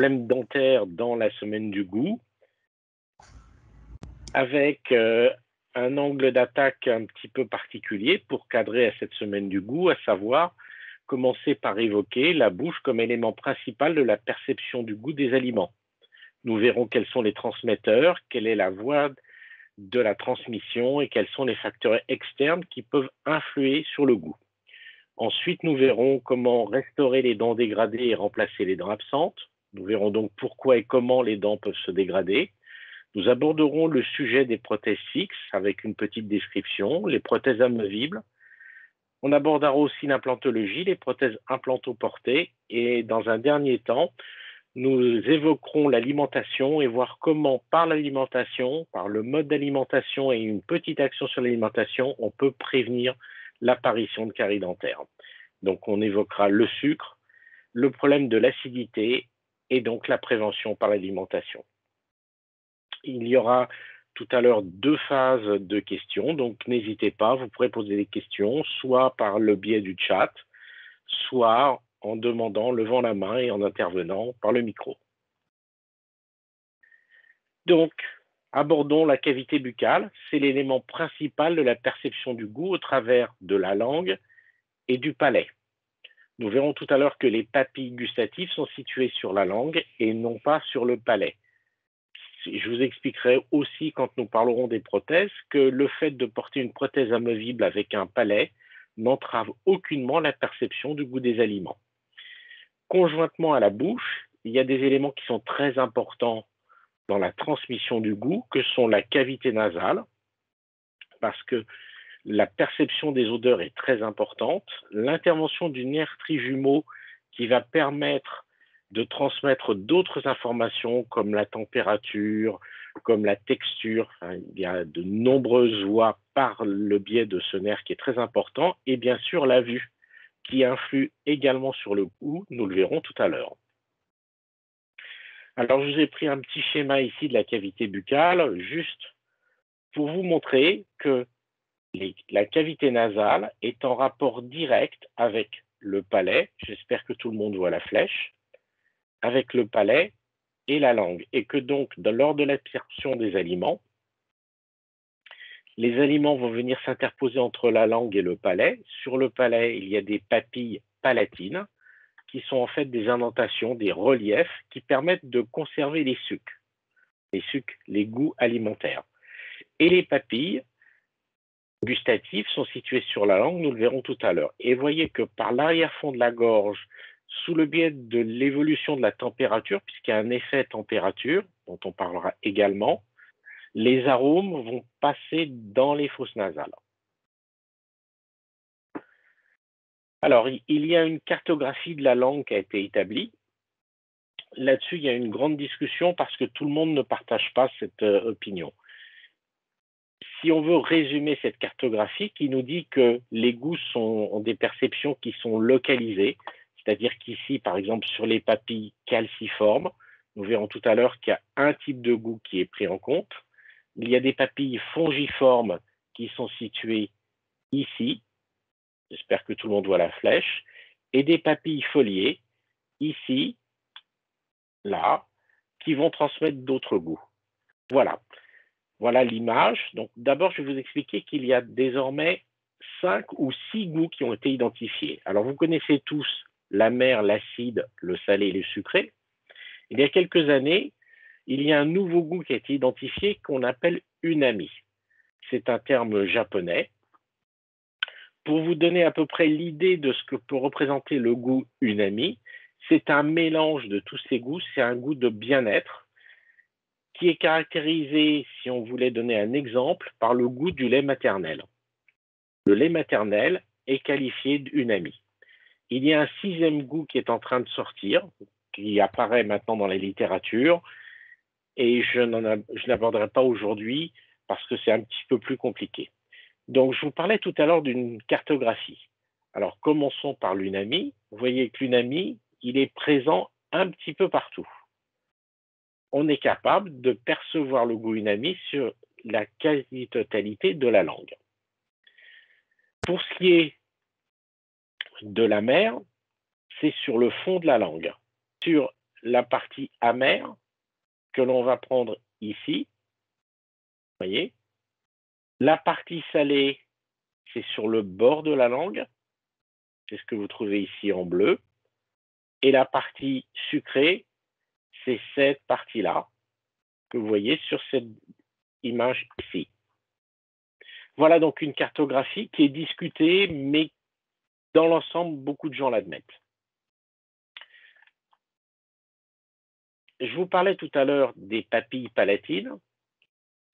problèmes dentaires dans la semaine du goût, avec un angle d'attaque un petit peu particulier pour cadrer à cette semaine du goût, à savoir commencer par évoquer la bouche comme élément principal de la perception du goût des aliments. Nous verrons quels sont les transmetteurs, quelle est la voie de la transmission et quels sont les facteurs externes qui peuvent influer sur le goût. Ensuite, nous verrons comment restaurer les dents dégradées et remplacer les dents absentes. Nous verrons donc pourquoi et comment les dents peuvent se dégrader. Nous aborderons le sujet des prothèses fixes avec une petite description, les prothèses amovibles. On abordera aussi l'implantologie, les prothèses implantoportées et dans un dernier temps, nous évoquerons l'alimentation et voir comment par l'alimentation, par le mode d'alimentation et une petite action sur l'alimentation, on peut prévenir l'apparition de caries dentaires. Donc on évoquera le sucre, le problème de l'acidité et donc la prévention par l'alimentation. Il y aura tout à l'heure 2 phases de questions, donc n'hésitez pas, vous pourrez poser des questions, soit par le biais du chat, soit en demandant, levant la main et en intervenant par le micro. Donc, abordons la cavité buccale, c'est l'élément principal de la perception du goût au travers de la langue et du palais. Nous verrons tout à l'heure que les papilles gustatives sont situées sur la langue et non pas sur le palais. Je vous expliquerai aussi, quand nous parlerons des prothèses, que le fait de porter une prothèse amovible avec un palais n'entrave aucunement la perception du goût des aliments. Conjointement à la bouche, il y a des éléments qui sont très importants dans la transmission du goût, que sont la cavité nasale, parce que la perception des odeurs est très importante, l'intervention du nerf trijumeau qui va permettre de transmettre d'autres informations comme la température, comme la texture. Il y a de nombreuses voies par le biais de ce nerf qui est très important, et bien sûr la vue qui influe également sur le goût, nous le verrons tout à l'heure. Alors, je vous ai pris un petit schéma ici de la cavité buccale, juste pour vous montrer que la cavité nasale est en rapport direct avec le palais. J'espère que tout le monde voit la flèche, avec le palais et la langue. Et que donc, lors de l'absorption des aliments, les aliments vont venir s'interposer entre la langue et le palais. Sur le palais, il y a des papilles palatines, qui sont en fait des indentations, des reliefs qui permettent de conserver les sucs, les goûts alimentaires. Et les papilles gustatives sont situées sur la langue, nous le verrons tout à l'heure. Et voyez que par l'arrière-fond de la gorge, sous le biais de l'évolution de la température, puisqu'il y a un effet température, dont on parlera également, les arômes vont passer dans les fosses nasales. Alors, il y a une cartographie de la langue qui a été établie. Là-dessus, il y a une grande discussion parce que tout le monde ne partage pas cette opinion. Si on veut résumer cette cartographie qui nous dit que les goûts ont des perceptions qui sont localisées, c'est-à-dire qu'ici, par exemple, sur les papilles calciformes, nous verrons tout à l'heure qu'il y a un type de goût qui est pris en compte. Il y a des papilles fongiformes qui sont situées ici, j'espère que tout le monde voit la flèche, et des papilles foliées, ici, là, qui vont transmettre d'autres goûts. Voilà. Voilà l'image. Donc, d'abord, je vais vous expliquer qu'il y a désormais 5 ou 6 goûts qui ont été identifiés. Alors, vous connaissez tous l'amer, l'acide, le salé et le sucré. Il y a quelques années, il y a un nouveau goût qui a été identifié qu'on appelle unami. C'est un terme japonais. Pour vous donner à peu près l'idée de ce que peut représenter le goût unami, c'est un mélange de tous ces goûts, c'est un goût de bien-être qui est caractérisé, si on voulait donner un exemple, par le goût du lait maternel. Le lait maternel est qualifié d'unami. Il y a un 6e goût qui est en train de sortir, qui apparaît maintenant dans la littérature, et je n'aborderai pas aujourd'hui parce que c'est un petit peu plus compliqué. Donc, je vous parlais tout à l'heure d'une cartographie. Alors, commençons par l'unami. Vous voyez que l'unami, il est présent un petit peu partout. On est capable de percevoir le goût unami sur la quasi-totalité de la langue. Pour ce qui est de l'amer, c'est sur le fond de la langue. Sur la partie amère que l'on va prendre ici. Vous voyez? La partie salée, c'est sur le bord de la langue. C'est ce que vous trouvez ici en bleu. Et la partie sucrée, c'est cette partie-là que vous voyez sur cette image ici. Voilà donc une cartographie qui est discutée, mais dans l'ensemble, beaucoup de gens l'admettent. Je vous parlais tout à l'heure des papilles palatines.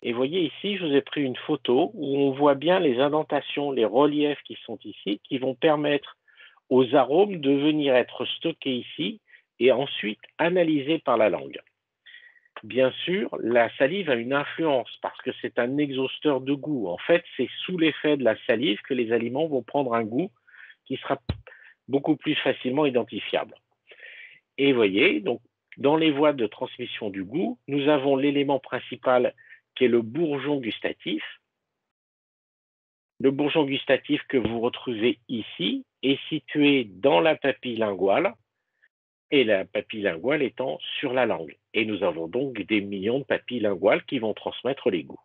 Et vous voyez ici, je vous ai pris une photo où on voit bien les indentations, les reliefs qui sont ici, qui vont permettre aux arômes de venir être stockés ici et ensuite analysés par la langue. Bien sûr, la salive a une influence parce que c'est un exhausteur de goût. En fait, c'est sous l'effet de la salive que les aliments vont prendre un goût qui sera beaucoup plus facilement identifiable. Et vous voyez, donc, dans les voies de transmission du goût, nous avons l'élément principal qui est le bourgeon gustatif. Le bourgeon gustatif que vous retrouvez ici est situé dans la papille linguale, et la papille linguale étant sur la langue. Et nous avons donc des millions de papilles linguales qui vont transmettre les goûts.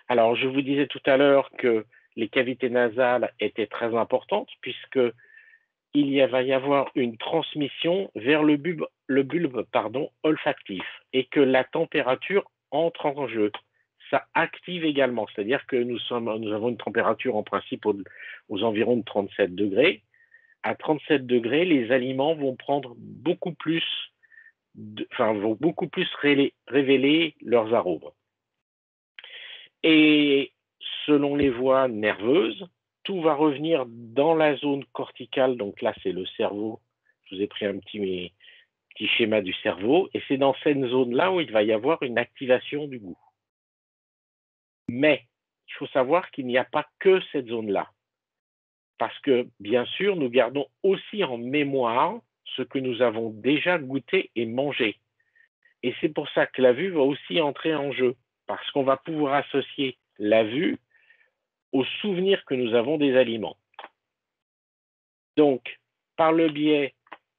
Alors, je vous disais tout à l'heure que les cavités nasales étaient très importantes puisque va y avoir une transmission vers le bulbe olfactif et que la température entre en jeu. Ça active également, c'est-à-dire que nous avons une température en principe aux environs de 37 degrés. À 37 degrés, les aliments vont prendre beaucoup plus, vont beaucoup plus révéler leurs arômes. Et selon les voies nerveuses, tout va revenir dans la zone corticale. Donc là, c'est le cerveau. Je vous ai pris un petit schéma du cerveau. Et c'est dans cette zone-là où il va y avoir une activation du goût. Mais il faut savoir qu'il n'y a pas que cette zone-là. Parce que, bien sûr, nous gardons aussi en mémoire ce que nous avons déjà goûté et mangé. Et c'est pour ça que la vue va aussi entrer en jeu. Parce qu'on va pouvoir associer la vue aux souvenirs que nous avons des aliments. Donc, par le biais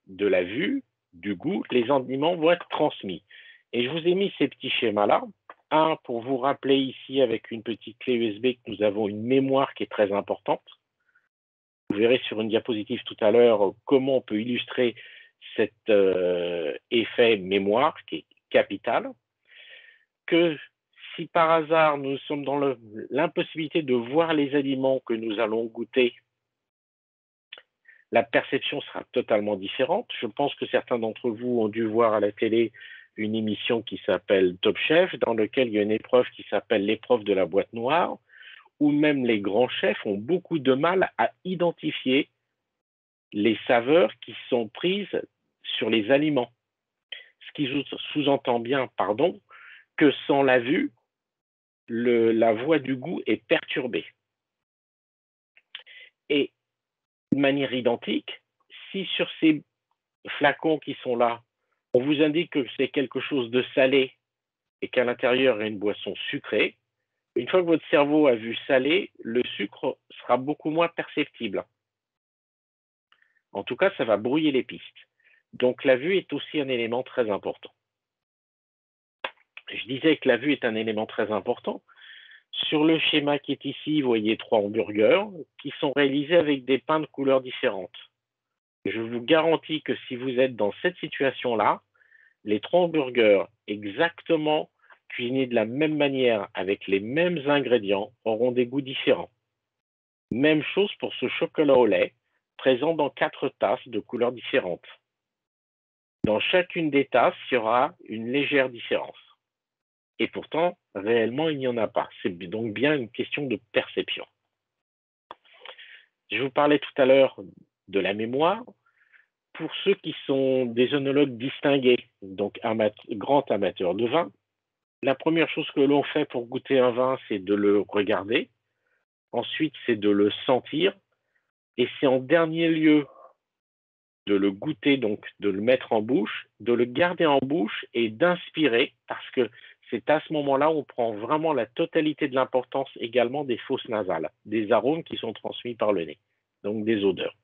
de la vue, du goût, les aliments vont être transmis. Et je vous ai mis ces petits schémas-là. Un, pour vous rappeler ici avec une petite clé USB que nous avons une mémoire qui est très importante. Vous verrez sur une diapositive tout à l'heure comment on peut illustrer cet effet mémoire qui est capital. Que si par hasard nous sommes dans l'impossibilité de voir les aliments que nous allons goûter, la perception sera totalement différente. Je pense que certains d'entre vous ont dû voir à la télé une émission qui s'appelle Top Chef, dans laquelle il y a une épreuve qui s'appelle l'épreuve de la boîte noire, où même les grands chefs ont beaucoup de mal à identifier les saveurs qui sont prises sur les aliments. Ce qui sous-entend bien, que sans la vue, la voie du goût est perturbée. Et de manière identique, si sur ces flacons qui sont là, on vous indique que c'est quelque chose de salé et qu'à l'intérieur il y a une boisson sucrée, une fois que votre cerveau a vu salé, le sucre sera beaucoup moins perceptible. En tout cas, ça va brouiller les pistes. Donc la vue est aussi un élément très important. Je disais que la vue est un élément très important. Sur le schéma qui est ici, vous voyez 3 hamburgers qui sont réalisés avec des pains de couleurs différentes. Je vous garantis que si vous êtes dans cette situation-là, les 3 hamburgers exactement cuisinés de la même manière avec les mêmes ingrédients auront des goûts différents. Même chose pour ce chocolat au lait, présent dans 4 tasses de couleurs différentes. Dans chacune des tasses, il y aura une légère différence. Et pourtant, réellement, il n'y en a pas. C'est donc bien une question de perception. Je vous parlais tout à l'heure de la mémoire. Pour ceux qui sont des œnologues distingués, donc grands amateurs de vin, la première chose que l'on fait pour goûter un vin, c'est de le regarder. Ensuite, c'est de le sentir. Et c'est en dernier lieu de le goûter, donc de le mettre en bouche, de le garder en bouche et d'inspirer, parce que c'est à ce moment-là où on prend vraiment la totalité de l'importance également des fosses nasales, des arômes qui sont transmis par le nez, donc des odeurs.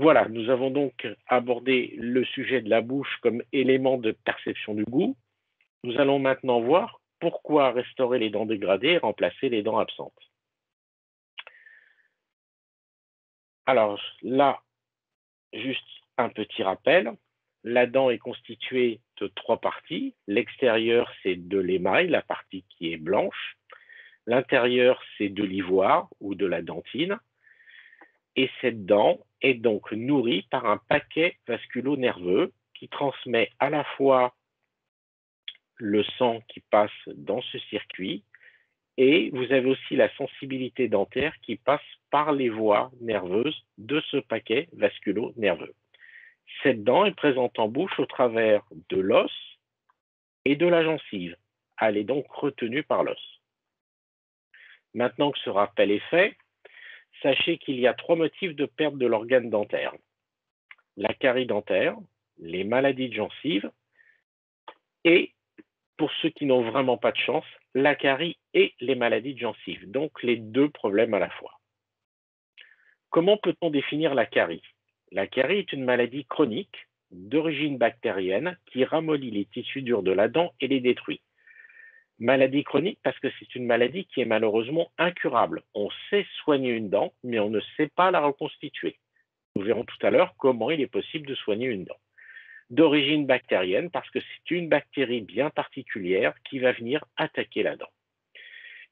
Voilà, nous avons donc abordé le sujet de la bouche comme élément de perception du goût. Nous allons maintenant voir pourquoi restaurer les dents dégradées et remplacer les dents absentes. Alors là, juste un petit rappel. La dent est constituée de 3 parties. L'extérieur, c'est de l'émail, la partie qui est blanche. L'intérieur, c'est de l'ivoire ou de la dentine. Et cette dent est donc nourrie par un paquet vasculo-nerveux qui transmet à la fois le sang qui passe dans ce circuit et vous avez aussi la sensibilité dentaire qui passe par les voies nerveuses de ce paquet vasculo-nerveux. Cette dent est présente en bouche au travers de l'os et de la gencive. Elle est donc retenue par l'os. Maintenant que ce rappel est fait, sachez qu'il y a 3 motifs de perte de l'organe dentaire. La carie dentaire, les maladies de gencive et, pour ceux qui n'ont vraiment pas de chance, la carie et les maladies de gencive. Donc les 2 problèmes à la fois. Comment peut-on définir la carie? La carie est une maladie chronique d'origine bactérienne qui ramollit les tissus durs de la dent et les détruit. Maladie chronique parce que c'est une maladie qui est malheureusement incurable. On sait soigner une dent, mais on ne sait pas la reconstituer. Nous verrons tout à l'heure comment il est possible de soigner une dent. D'origine bactérienne parce que c'est une bactérie bien particulière qui va venir attaquer la dent.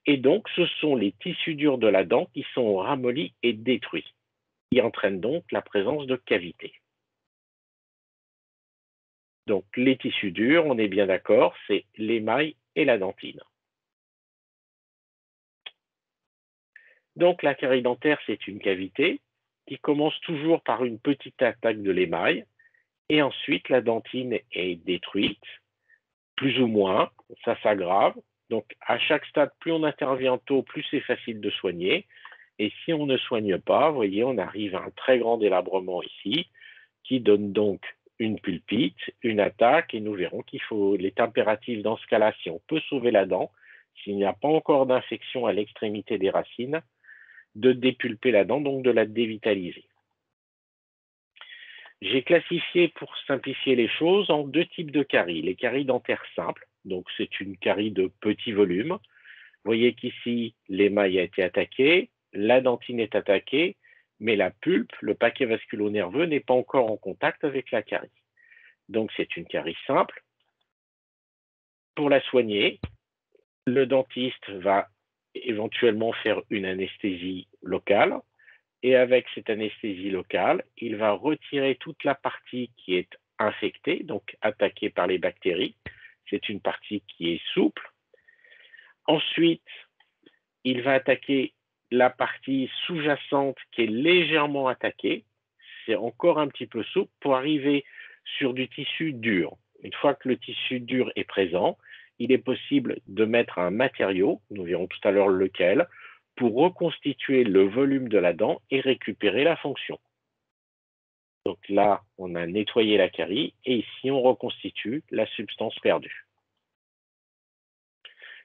Et donc, ce sont les tissus durs de la dent qui sont ramollis et détruits, qui entraînent donc la présence de cavités. Donc, les tissus durs, on est bien d'accord, c'est l'émail et la dentine. Donc, la carie dentaire, c'est une cavité qui commence toujours par une petite attaque de l'émail, et ensuite la dentine est détruite, plus ou moins, ça s'aggrave. Donc, à chaque stade, plus on intervient tôt, plus c'est facile de soigner. Et si on ne soigne pas, vous voyez, on arrive à un très grand délabrement ici, qui donne donc une pulpite, une attaque, et nous verrons qu'il est impératif dans ce cas-là, si on peut sauver la dent, s'il n'y a pas encore d'infection à l'extrémité des racines, de dépulper la dent, donc de la dévitaliser. J'ai classifié, pour simplifier les choses, en 2 types de caries. Les caries dentaires simples, donc c'est une carie de petit volume. Vous voyez qu'ici, l'émail a été attaqué, la dentine est attaquée, mais la pulpe, le paquet vasculo-nerveux, n'est pas encore en contact avec la carie. Donc c'est une carie simple. Pour la soigner, le dentiste va éventuellement faire une anesthésie locale. Et avec cette anesthésie locale, il va retirer toute la partie qui est infectée, donc attaquée par les bactéries. C'est une partie qui est souple. Ensuite, il va attaquer la partie sous-jacente qui est légèrement attaquée. C'est encore un petit peu souple pour arriver sur du tissu dur. Une fois que le tissu dur est présent, il est possible de mettre un matériau, nous verrons tout à l'heure lequel, pour reconstituer le volume de la dent et récupérer la fonction. Donc là, on a nettoyé la carie et ici, on reconstitue la substance perdue.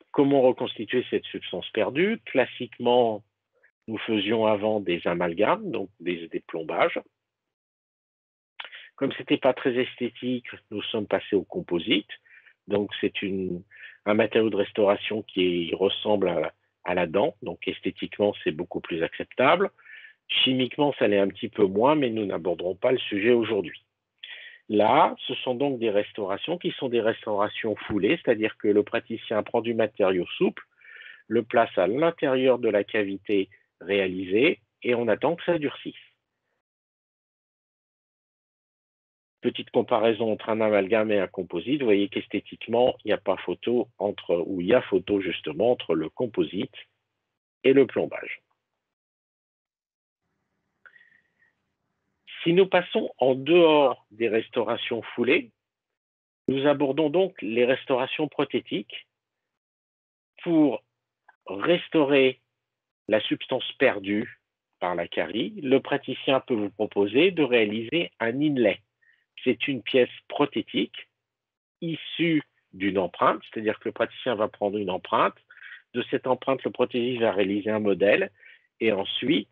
Comment reconstituer cette substance perdue? Classiquement, nous faisions avant des amalgames, donc des plombages. Comme ce n'était pas très esthétique, nous sommes passés au composite. Donc c'est un matériau de restauration qui ressemble à la dent, donc esthétiquement, c'est beaucoup plus acceptable. Chimiquement, ça l'est un petit peu moins, mais nous n'aborderons pas le sujet aujourd'hui. Là, ce sont donc des restaurations qui sont des restaurations foulées, c'est-à-dire que le praticien prend du matériau souple, le place à l'intérieur de la cavité réalisée et on attend que ça durcisse. Petite comparaison entre un amalgame et un composite, vous voyez qu'esthétiquement, il n'y a pas photo ou il y a photo justement entre le composite et le plombage. Si nous passons en dehors des restaurations foulées, nous abordons donc les restaurations prothétiques pour restaurer la substance perdue par la carie. Le praticien peut vous proposer de réaliser un inlay. C'est une pièce prothétique issue d'une empreinte, c'est-à-dire que le praticien va prendre une empreinte. De cette empreinte, le prothésiste va réaliser un modèle et ensuite,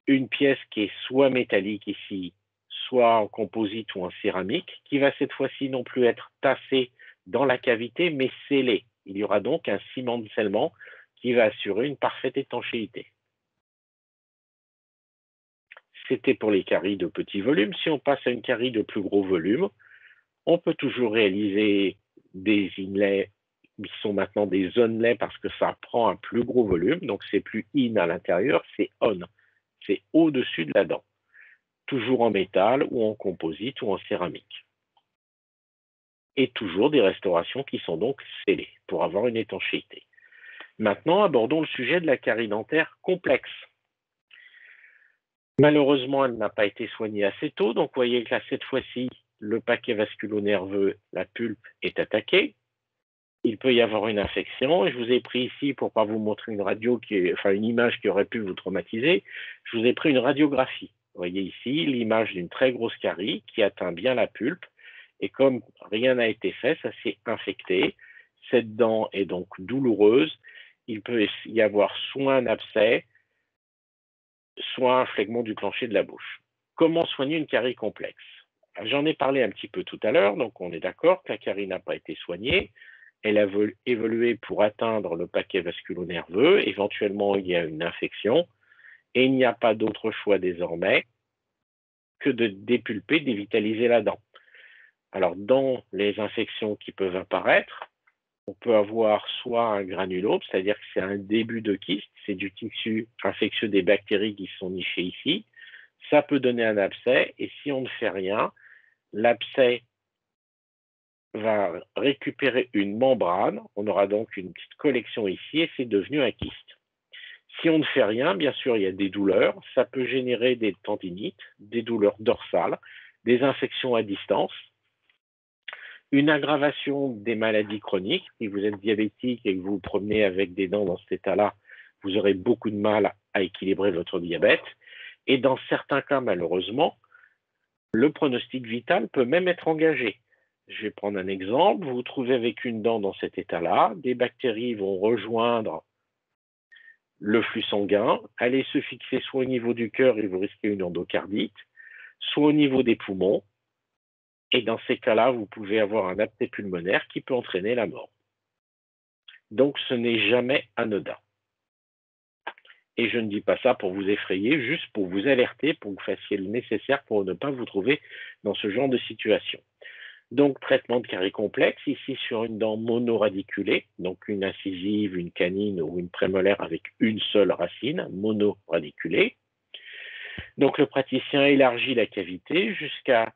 une pièce qui est soit métallique ici, soit en composite ou en céramique, qui va cette fois-ci non plus être tassée dans la cavité, mais scellée. Il y aura donc un ciment de scellement qui va assurer une parfaite étanchéité. C'était pour les caries de petit volume. Si on passe à une carie de plus gros volume, on peut toujours réaliser des inlays qui sont maintenant des onlays parce que ça prend un plus gros volume. Donc, c'est plus in à l'intérieur, c'est on. C'est au-dessus de la dent. Toujours en métal ou en composite ou en céramique. Et toujours des restaurations qui sont donc scellées pour avoir une étanchéité. Maintenant, abordons le sujet de la carie dentaire complexe. Malheureusement, elle n'a pas été soignée assez tôt, donc vous voyez que là, cette fois-ci, le paquet vasculo-nerveux, la pulpe, est attaqué. Il peut y avoir une infection, et je vous ai pris ici, pour ne pas vous montrer une une image qui aurait pu vous traumatiser, je vous ai pris une radiographie. Vous voyez ici l'image d'une très grosse carie qui atteint bien la pulpe, et comme rien n'a été fait, ça s'est infecté. Cette dent est donc douloureuse. Il peut y avoir soit un abcès, soit un phlegmon du plancher de la bouche. Comment soigner une carie complexe? J'en ai parlé un petit peu tout à l'heure, donc on est d'accord que la carie n'a pas été soignée. Elle a évolué pour atteindre le paquet vasculo-nerveux. Éventuellement, il y a une infection. Et il n'y a pas d'autre choix désormais que de dépulper, dévitaliser la dent. Alors, dans les infections qui peuvent apparaître, on peut avoir soit un granulome, c'est-à-dire que c'est un début de kyste, c'est du tissu infectieux des bactéries qui sont nichées ici. Ça peut donner un abcès, et si on ne fait rien, l'abcès va récupérer une membrane, on aura donc une petite collection ici, et c'est devenu un kyste. Si on ne fait rien, bien sûr, il y a des douleurs, ça peut générer des tendinites, des douleurs dorsales, des infections à distance, une aggravation des maladies chroniques. Si vous êtes diabétique et que vous vous promenez avec des dents dans cet état-là, vous aurez beaucoup de mal à équilibrer votre diabète. Et dans certains cas, malheureusement, le pronostic vital peut même être engagé. Je vais prendre un exemple. Vous vous trouvez avec une dent dans cet état-là, des bactéries vont rejoindre le flux sanguin, aller se fixer soit au niveau du cœur et vous risquez une endocardite, soit au niveau des poumons. Et dans ces cas-là, vous pouvez avoir un abcès pulmonaire qui peut entraîner la mort. Donc, ce n'est jamais anodin. Et je ne dis pas ça pour vous effrayer, juste pour vous alerter, pour que vous fassiez le nécessaire pour ne pas vous trouver dans ce genre de situation. Donc, traitement de carie complexe, ici sur une dent monoradiculée, donc une incisive, une canine ou une prémolaire avec une seule racine, monoradiculée. Donc, le praticien élargit la cavité jusqu'à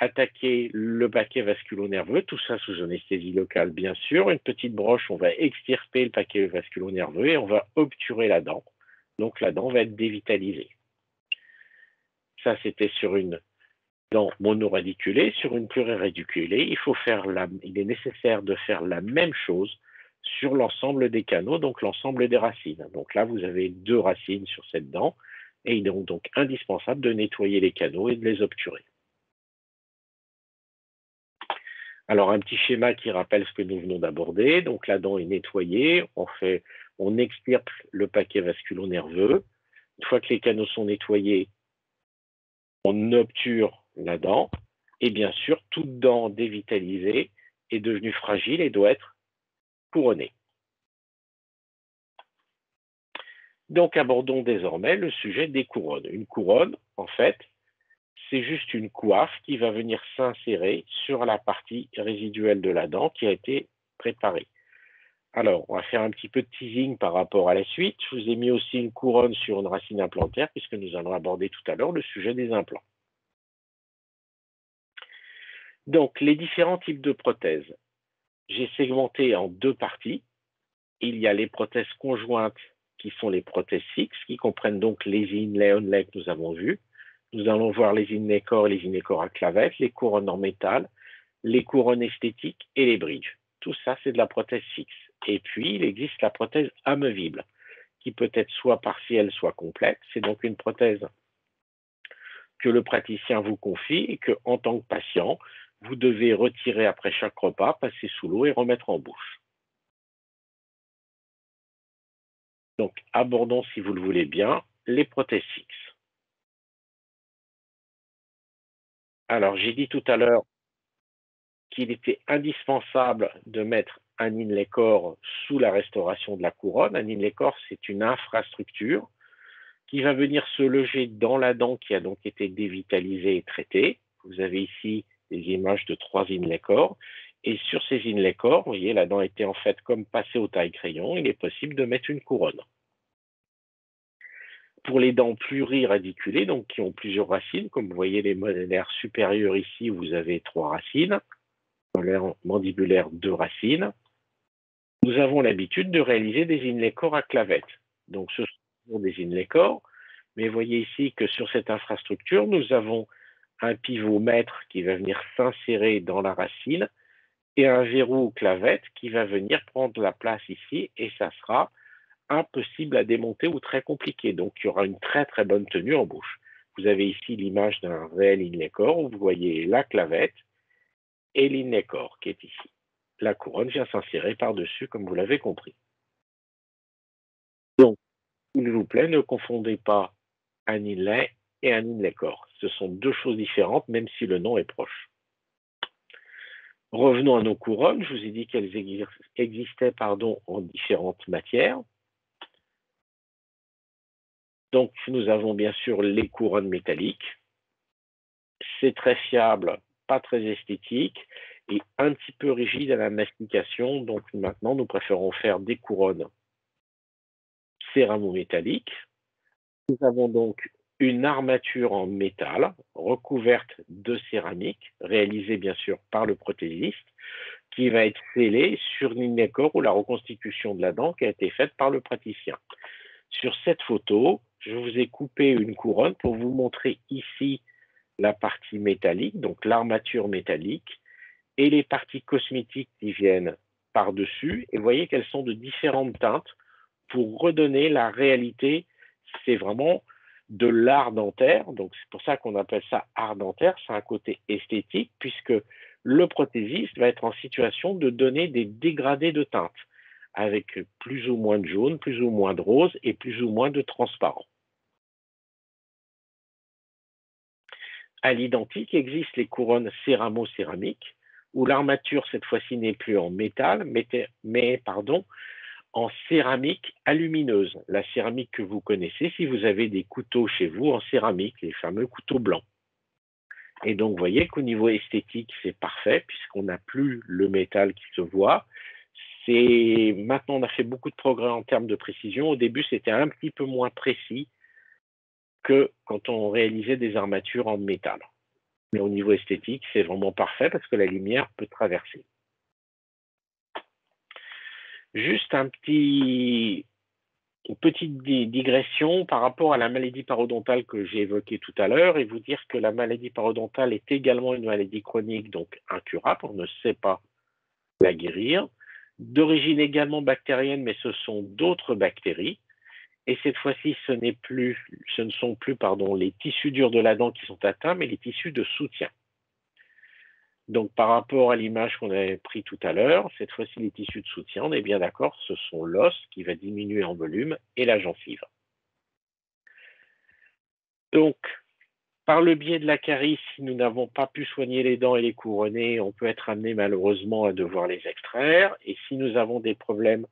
attaquer le paquet vasculo-nerveux, tout ça sous anesthésie locale, bien sûr. Une petite broche, on va extirper le paquet vasculo-nerveux et on va obturer la dent. Donc, la dent va être dévitalisée. Ça, c'était sur une dent monoradiculée. Sur une pluriradiculée, il est nécessaire de faire la même chose sur l'ensemble des canaux, donc l'ensemble des racines. Donc là, vous avez 2 racines sur cette dent et il est donc indispensable de nettoyer les canaux et de les obturer. Alors, un petit schéma qui rappelle ce que nous venons d'aborder. Donc, la dent est nettoyée, on extirpe le paquet vasculo-nerveux. Une fois que les canaux sont nettoyés, on obture la dent. Et bien sûr, toute dent dévitalisée est devenue fragile et doit être couronnée. Donc, abordons désormais le sujet des couronnes. Une couronne, en fait, c'est juste une coiffe qui va venir s'insérer sur la partie résiduelle de la dent qui a été préparée. Alors, on va faire un petit peu de teasing par rapport à la suite. Je vous ai mis aussi une couronne sur une racine implantaire puisque nous allons aborder tout à l'heure le sujet des implants. Donc, les différents types de prothèses. J'ai segmenté en 2 parties. Il y a les prothèses conjointes qui sont les prothèses fixes, qui comprennent donc les inlays, onlays que nous avons vus. Nous allons voir les inlays corps et les inlays corps à clavette, les couronnes en métal, les couronnes esthétiques et les bridges. Tout ça, c'est de la prothèse fixe. Et puis, il existe la prothèse amovible, qui peut être soit partielle, soit complète. C'est donc une prothèse que le praticien vous confie et que, en tant que patient, vous devez retirer après chaque repas, passer sous l'eau et remettre en bouche. Donc, abordons, si vous le voulez bien, les prothèses fixes. Alors, j'ai dit tout à l'heure qu'il était indispensable de mettre un inlay corps sous la restauration de la couronne. Un inlay corps, c'est une infrastructure qui va venir se loger dans la dent qui a donc été dévitalisée et traitée. Vous avez ici des images de 3 inlay corps. Et sur ces inlay corps, vous voyez, la dent était en fait comme passée au taille-crayon. Il est possible de mettre une couronne. Pour les dents pluriradiculées, donc qui ont plusieurs racines, comme vous voyez les molaires supérieurs ici, vous avez 3 racines, molaires mandibulaires 2 racines. Nous avons l'habitude de réaliser des inlay corps à clavette. Donc ce sont des inlay corps, mais vous voyez ici que sur cette infrastructure, nous avons un pivot maître qui va venir s'insérer dans la racine et un verrou clavette qui va venir prendre la place ici et ça sera impossible à démonter ou très compliqué. Donc, il y aura une très très bonne tenue en bouche. Vous avez ici l'image d'un réel inlay corps où vous voyez la clavette et l'inlay corps qui est ici. La couronne vient s'insérer par-dessus, comme vous l'avez compris. Donc, s'il vous plaît, ne confondez pas un inlay et un inlay corps. Ce sont 2 choses différentes, même si le nom est proche. Revenons à nos couronnes. Je vous ai dit qu'elles existaient en différentes matières. Donc, nous avons bien sûr les couronnes métalliques. C'est très fiable, pas très esthétique et un petit peu rigide à la mastication. Donc, maintenant, nous préférons faire des couronnes céramo-métalliques. Nous avons donc une armature en métal recouverte de céramique, réalisée bien sûr par le prothésiste, qui va être scellée sur l'inlay corps ou la reconstitution de la dent qui a été faite par le praticien. Sur cette photo, je vous ai coupé une couronne pour vous montrer ici la partie métallique, donc l'armature métallique, et les parties cosmétiques qui viennent par-dessus. Et vous voyez qu'elles sont de différentes teintes pour redonner la réalité. C'est vraiment de l'art dentaire, donc c'est pour ça qu'on appelle ça art dentaire, c'est un côté esthétique, puisque le prothésiste va être en situation de donner des dégradés de teintes, avec plus ou moins de jaune, plus ou moins de rose et plus ou moins de transparent. À l'identique, existent les couronnes céramo-céramiques, où l'armature, cette fois-ci, n'est plus en métal, mais en céramique alumineuse. La céramique que vous connaissez si vous avez des couteaux chez vous en céramique, les fameux couteaux blancs. Et donc, vous voyez qu'au niveau esthétique, c'est parfait, puisqu'on n'a plus le métal qui se voit. Maintenant, on a fait beaucoup de progrès en termes de précision. Au début, c'était un petit peu moins précis que quand on réalisait des armatures en métal. Mais au niveau esthétique, c'est vraiment parfait parce que la lumière peut traverser. Juste une petite digression par rapport à la maladie parodontale que j'ai évoquée tout à l'heure et vous dire que la maladie parodontale est également une maladie chronique, donc incurable, on ne sait pas la guérir, d'origine également bactérienne, mais ce sont d'autres bactéries. Et cette fois-ci, ce ne sont plus les tissus durs de la dent qui sont atteints, mais les tissus de soutien. Donc, par rapport à l'image qu'on avait prise tout à l'heure, cette fois-ci, les tissus de soutien, on est bien d'accord, ce sont l'os qui va diminuer en volume et la gencive. Donc, par le biais de la carie, si nous n'avons pas pu soigner les dents et les couronner, on peut être amené malheureusement à devoir les extraire. Et si nous avons des problèmes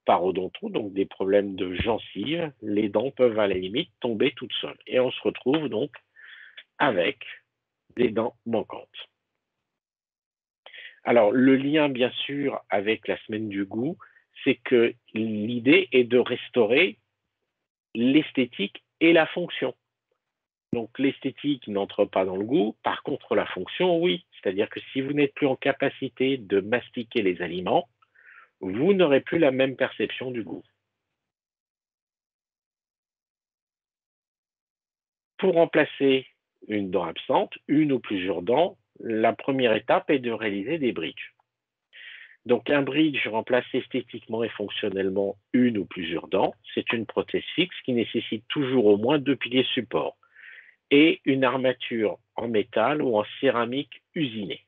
parodontaux, donc des problèmes de gencives, les dents peuvent à la limite tomber toutes seules. Et on se retrouve donc avec des dents manquantes. Alors, le lien, bien sûr, avec la semaine du goût, c'est que l'idée est de restaurer l'esthétique et la fonction. Donc, l'esthétique n'entre pas dans le goût, par contre, la fonction, oui. C'est-à-dire que si vous n'êtes plus en capacité de mastiquer les aliments, vous n'aurez plus la même perception du goût. Pour remplacer une dent absente, une ou plusieurs dents, la première étape est de réaliser des bridges. Donc un bridge remplace esthétiquement et fonctionnellement une ou plusieurs dents. C'est une prothèse fixe qui nécessite toujours au moins 2 piliers supports et une armature en métal ou en céramique usinée.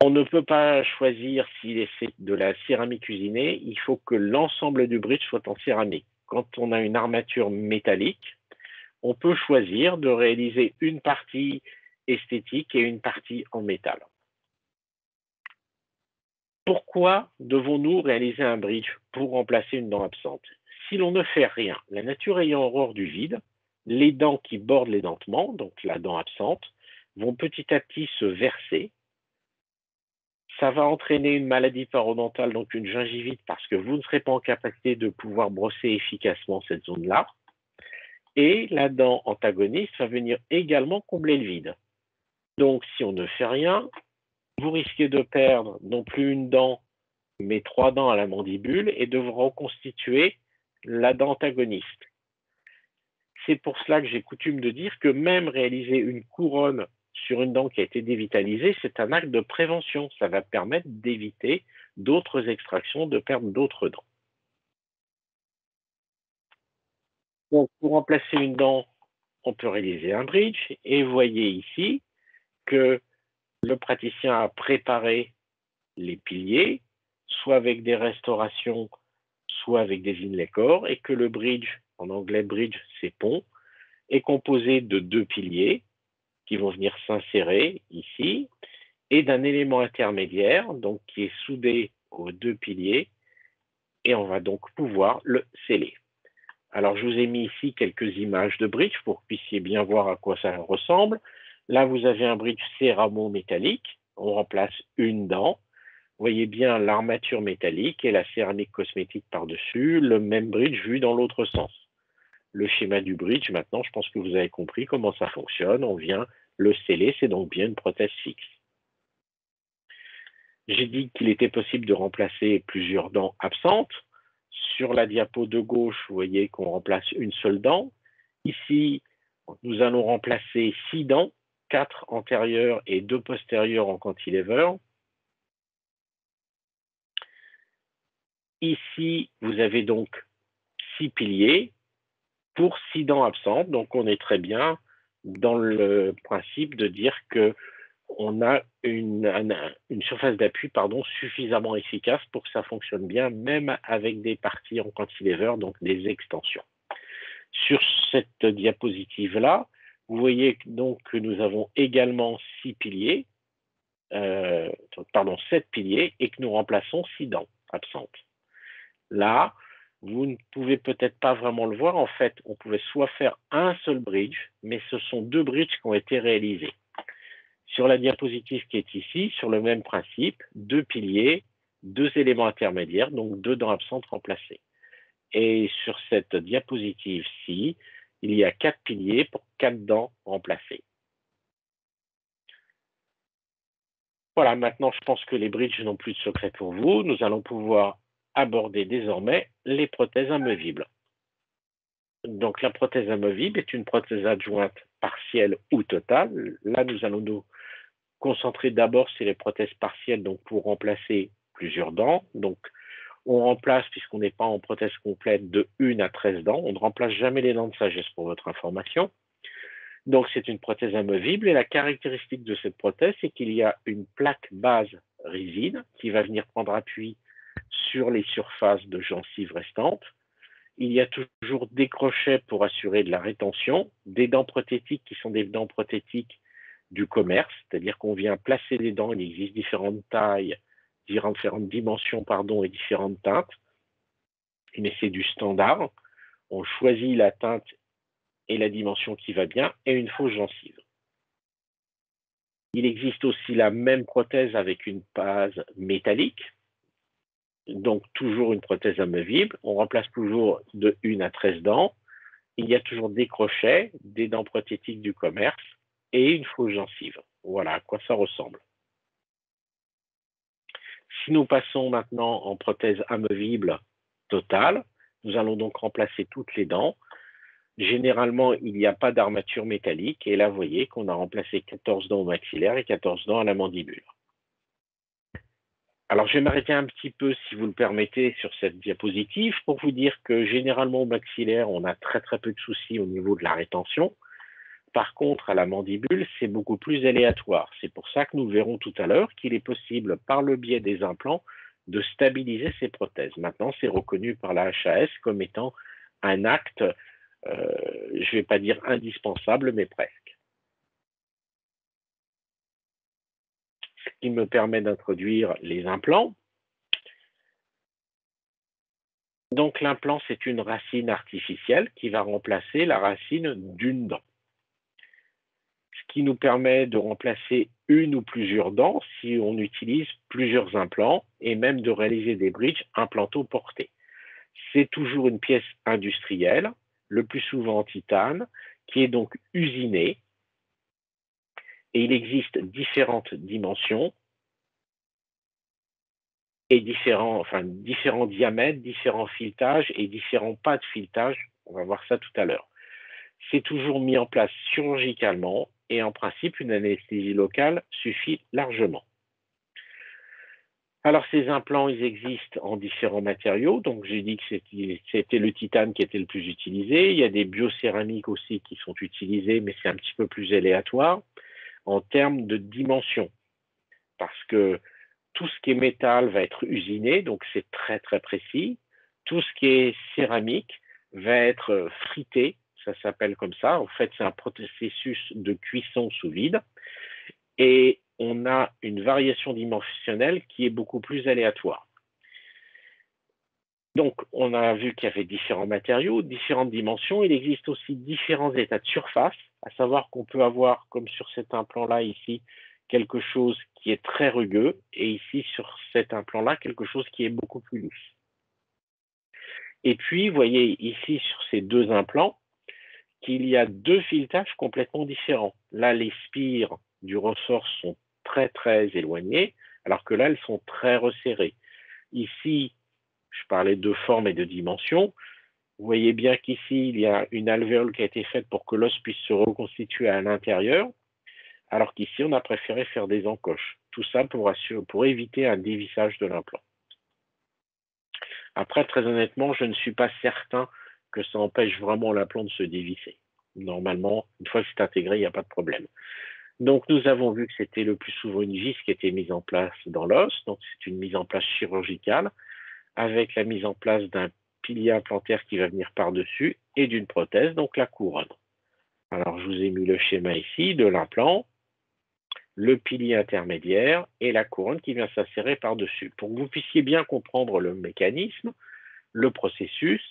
On ne peut pas choisir si c'est de la céramique usinée, il faut que l'ensemble du bridge soit en céramique. Quand on a une armature métallique, on peut choisir de réaliser une partie esthétique et une partie en métal. Pourquoi devons-nous réaliser un bridge pour remplacer une dent absente? Si l'on ne fait rien, la nature ayant horreur du vide, les dents qui bordent les dentements, donc la dent absente, vont petit à petit se verser. Ça va entraîner une maladie parodontale, donc une gingivite, parce que vous ne serez pas en capacité de pouvoir brosser efficacement cette zone-là. Et la dent antagoniste va venir également combler le vide. Donc, si on ne fait rien, vous risquez de perdre non plus une dent, mais 3 dents à la mandibule et de reconstituer la dent antagoniste. C'est pour cela que j'ai coutume de dire que même réaliser une couronne sur une dent qui a été dévitalisée, c'est un acte de prévention. Ça va permettre d'éviter d'autres extractions, de perdre d'autres dents. Donc, pour remplacer une dent, on peut réaliser un bridge. Et vous voyez ici que le praticien a préparé les piliers, soit avec des restaurations, soit avec des inlay corps, et que le bridge, en anglais bridge, c'est pont, est composé de 2 piliers qui vont venir s'insérer ici, et d'un élément intermédiaire, donc qui est soudé aux 2 piliers, et on va donc pouvoir le sceller. Alors, je vous ai mis ici quelques images de bridge pour que vous puissiez bien voir à quoi ça ressemble. Là, vous avez un bridge céramo-métallique. On remplace une dent. Vous voyez bien l'armature métallique et la céramique cosmétique par-dessus, le même bridge vu dans l'autre sens. Le schéma du bridge, maintenant, je pense que vous avez compris comment ça fonctionne. On vient le sceller, c'est donc bien une prothèse fixe. J'ai dit qu'il était possible de remplacer plusieurs dents absentes. Sur la diapo de gauche, vous voyez qu'on remplace une seule dent. Ici, nous allons remplacer 6 dents, 4 antérieures et 2 postérieures en cantilever. Ici, vous avez donc 6 piliers pour 6 dents absentes. Donc, on est très bien dans le principe de dire que on a une surface d'appui suffisamment efficace pour que ça fonctionne bien, même avec des parties en cantilever, donc des extensions. Sur cette diapositive-là, vous voyez donc que nous avons également 7 piliers, et que nous remplaçons 6 dents absentes. Là, vous ne pouvez peut-être pas vraiment le voir. En fait, on pouvait soit faire un seul bridge, mais ce sont 2 bridges qui ont été réalisés. Sur la diapositive qui est ici, sur le même principe, 2 piliers, 2 éléments intermédiaires, donc 2 dents absentes remplacées. Et sur cette diapositive-ci, il y a 4 piliers pour 4 dents remplacées. Voilà, maintenant je pense que les bridges n'ont plus de secret pour vous. Nous allons pouvoir aborder désormais les prothèses amovibles. Donc la prothèse amovible est une prothèse adjointe partielle ou totale. Là, nous allons nous concentrer d'abord sur les prothèses partielles, donc pour remplacer plusieurs dents. Donc on remplace, puisqu'on n'est pas en prothèse complète, de 1 à 13 dents. On ne remplace jamais les dents de sagesse pour votre information. Donc c'est une prothèse amovible et la caractéristique de cette prothèse, c'est qu'il y a une plaque base rigide qui va venir prendre appui sur les surfaces de gencives restantes. Il y a toujours des crochets pour assurer de la rétention, des dents prothétiques qui sont des dents prothétiques du commerce, c'est-à-dire qu'on vient placer les dents, il existe différentes tailles, différentes dimensions, et différentes teintes, mais c'est du standard. On choisit la teinte et la dimension qui va bien et une fausse gencive. Il existe aussi la même prothèse avec une base métallique, donc toujours une prothèse amovible. On remplace toujours de 1 à 13 dents. Il y a toujours des crochets, des dents prothétiques du commerce et une fausse gencive. Voilà à quoi ça ressemble. Si nous passons maintenant en prothèse amovible totale, nous allons donc remplacer toutes les dents. Généralement, il n'y a pas d'armature métallique. Et là, vous voyez qu'on a remplacé 14 dents au maxillaire et 14 dents à la mandibule. Alors, je vais m'arrêter un petit peu, si vous le permettez, sur cette diapositive pour vous dire que généralement au maxillaire, on a très très peu de soucis au niveau de la rétention. Par contre, à la mandibule, c'est beaucoup plus aléatoire. C'est pour ça que nous verrons tout à l'heure qu'il est possible, par le biais des implants, de stabiliser ces prothèses. Maintenant, c'est reconnu par la HAS comme étant un acte, je ne vais pas dire indispensable, mais presque. Ce qui me permet d'introduire les implants. Donc l'implant, c'est une racine artificielle qui va remplacer la racine d'une dent. Ce qui nous permet de remplacer une ou plusieurs dents si on utilise plusieurs implants et même de réaliser des bridges implanto-portés. C'est toujours une pièce industrielle, le plus souvent en titane, qui est donc usinée. Et il existe différentes dimensions et différents diamètres, différents filettages et différents pas de filetage. On va voir ça tout à l'heure. C'est toujours mis en place chirurgicalement et en principe, une anesthésie locale suffit largement. Alors, ces implants, ils existent en différents matériaux. Donc, j'ai dit que c'était le titane qui était le plus utilisé. Il y a des biocéramiques aussi qui sont utilisées, mais c'est un petit peu plus aléatoire en termes de dimension. Parce que tout ce qui est métal va être usiné, donc c'est très, très précis. Tout ce qui est céramique va être frité, ça s'appelle comme ça. En fait, c'est un processus de cuisson sous vide. Et on a une variation dimensionnelle qui est beaucoup plus aléatoire. Donc, on a vu qu'il y avait différents matériaux, différentes dimensions. Il existe aussi différents états de surface, à savoir qu'on peut avoir, comme sur cet implant-là ici, quelque chose qui est très rugueux, et ici, sur cet implant-là, quelque chose qui est beaucoup plus lisse. Et puis, vous voyez ici, sur ces deux implants, qu'il y a deux filetages complètement différents. Là, les spires du ressort sont très, très éloignées, alors que là, elles sont très resserrées. Ici, je parlais de forme et de dimension. Vous voyez bien qu'ici, il y a une alvéole qui a été faite pour que l'os puisse se reconstituer à l'intérieur, alors qu'ici, on a préféré faire des encoches. Tout ça pour éviter un dévissage de l'implant. Après, très honnêtement, je ne suis pas certain que ça empêche vraiment l'implant de se dévisser. Normalement, une fois que c'est intégré, il n'y a pas de problème. Donc, nous avons vu que c'était le plus souvent une vis qui était mise en place dans l'os. Donc, c'est une mise en place chirurgicale avec la mise en place d'un pilier implantaire qui va venir par-dessus et d'une prothèse, donc la couronne. Alors, je vous ai mis le schéma ici de l'implant, le pilier intermédiaire et la couronne qui vient s'insérer par-dessus. Pour que vous puissiez bien comprendre le mécanisme, le processus,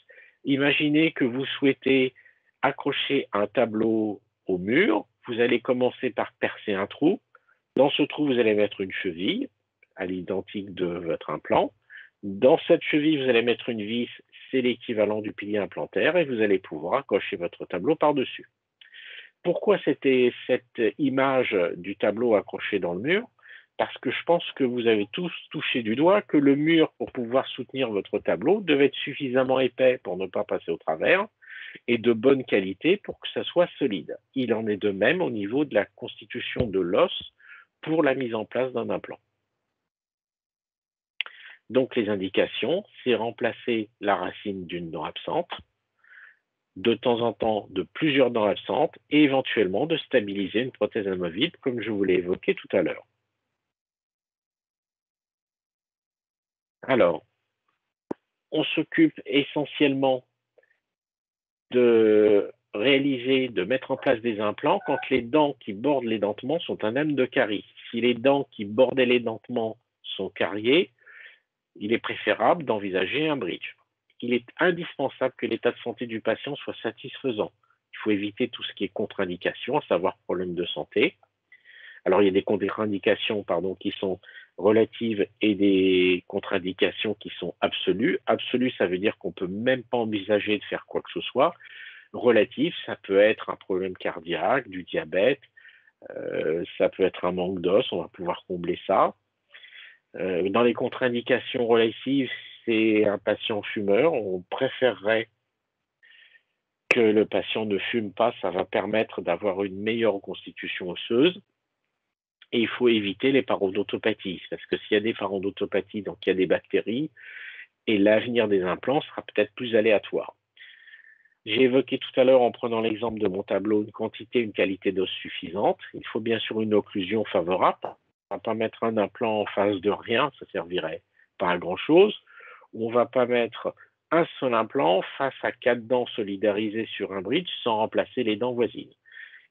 imaginez que vous souhaitez accrocher un tableau au mur. Vous allez commencer par percer un trou. Dans ce trou, vous allez mettre une cheville à l'identique de votre implant. Dans cette cheville, vous allez mettre une vis, c'est l'équivalent du pilier implantaire, et vous allez pouvoir accrocher votre tableau par-dessus. Pourquoi c'était cette image du tableau accroché dans le mur? Parce que je pense que vous avez tous touché du doigt que le mur, pour pouvoir soutenir votre tableau, devait être suffisamment épais pour ne pas passer au travers et de bonne qualité pour que ça soit solide. Il en est de même au niveau de la constitution de l'os pour la mise en place d'un implant. Donc les indications, c'est remplacer la racine d'une dent absente, de temps en temps de plusieurs dents absentes et éventuellement de stabiliser une prothèse amovible comme je vous l'ai évoqué tout à l'heure. Alors, on s'occupe essentiellement de mettre en place des implants quand les dents qui bordent l'édentement sont un âme de carie. Si les dents qui bordaient l'édentement sont cariées, il est préférable d'envisager un bridge. Il est indispensable que l'état de santé du patient soit satisfaisant. Il faut éviter tout ce qui est contre-indication, à savoir problème de santé. Alors, il y a des contre-indications qui sont relatives et des contre-indications qui sont absolues. Absolue, ça veut dire qu'on ne peut même pas envisager de faire quoi que ce soit. Relatif, ça peut être un problème cardiaque, du diabète, ça peut être un manque d'os, on va pouvoir combler ça. Dans les contre-indications relatives, c'est un patient fumeur. On préférerait que le patient ne fume pas, ça va permettre d'avoir une meilleure constitution osseuse. Et il faut éviter les parodontopathies, parce que s'il y a des parodontopathies, donc il y a des bactéries, et l'avenir des implants sera peut-être plus aléatoire. J'ai évoqué tout à l'heure, en prenant l'exemple de mon tableau, une quantité, une qualité d'os suffisante. Il faut bien sûr une occlusion favorable. On ne va pas mettre un implant en face de rien, ça servirait pas à grand-chose. On ne va pas mettre un seul implant face à 4 dents solidarisées sur un bridge sans remplacer les dents voisines.